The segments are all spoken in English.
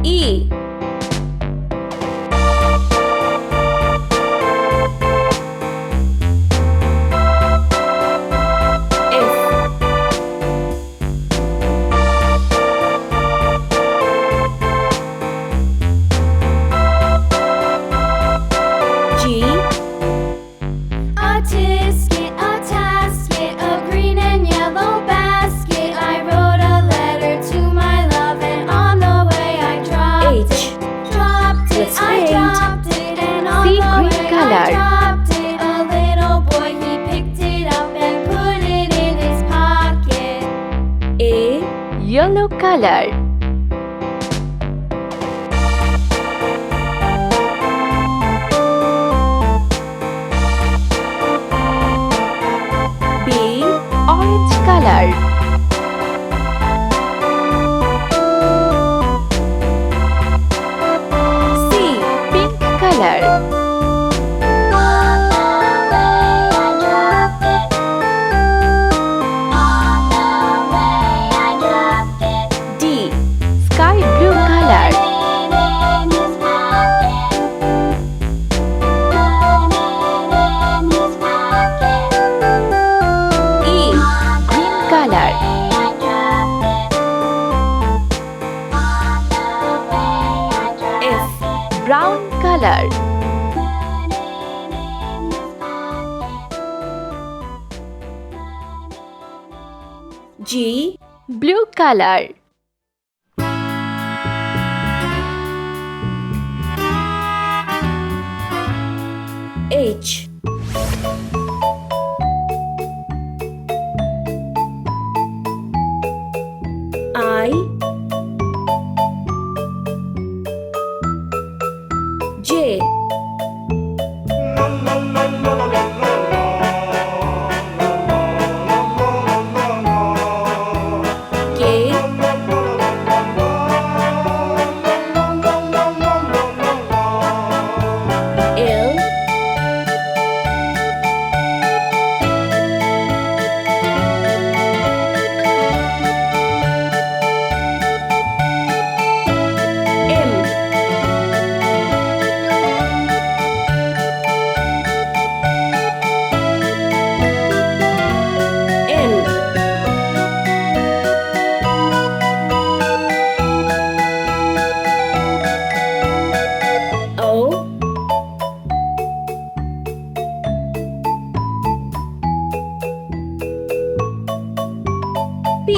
E. A tisket, a tasket, a green and yellow basket. I wrote a letter to my love, and on the way I dropped H. it. Dropped it, Let's I paint. dropped it, and on See the green way color. I dropped it. A little boy, he picked it up and put it in his pocket. A. Yellow color. B. Orange color. C. Pink color. On the way I dropped it. On the way I dropped it. D. Sky blue color. Put it in his pocket. Put it in his pocket. E. Green color. I dropped it. On the way I dropped F. it. Brown color. Put it in his pocket. G. Blue color. H. I. J. K. L. M. N. O. P.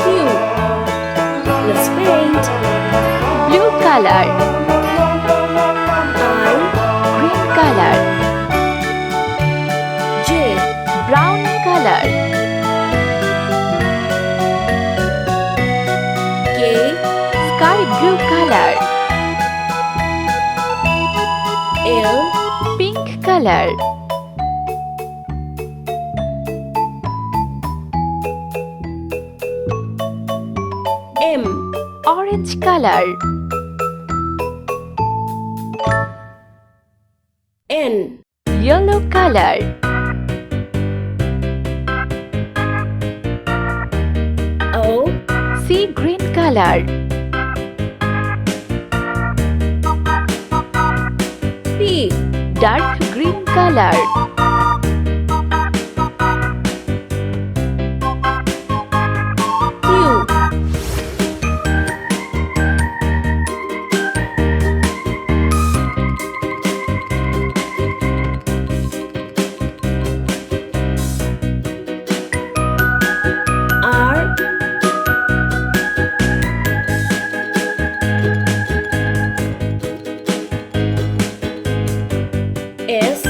Q. Let's paint. Blue color. I. Green color. J. Brown color. K. Sky blue color. L. Pink color. M. Orange color. N. Yellow color. O. Sea green color. P. Dark green color. Q. R. S.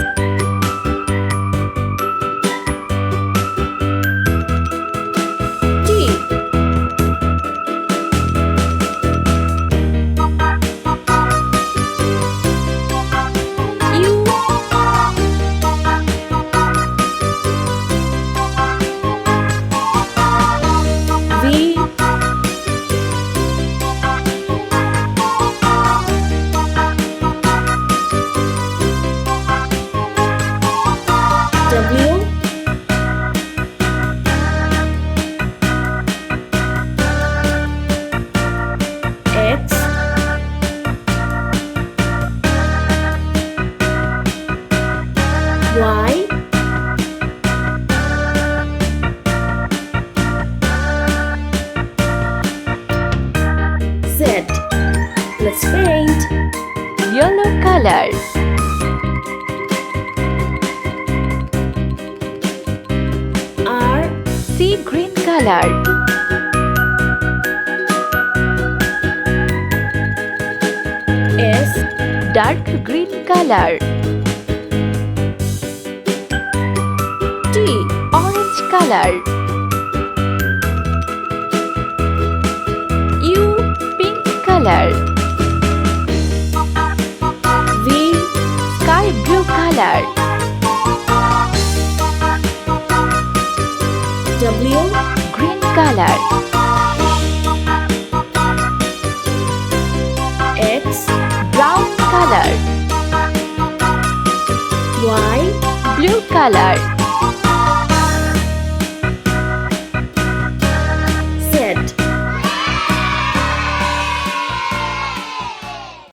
W X Y Z. Let's paint. Yellow color. R Sea green color. S Dark green color. T Orange color. U Pink color. V Sky blue color. W Green color. X Brown color. Y Blue color.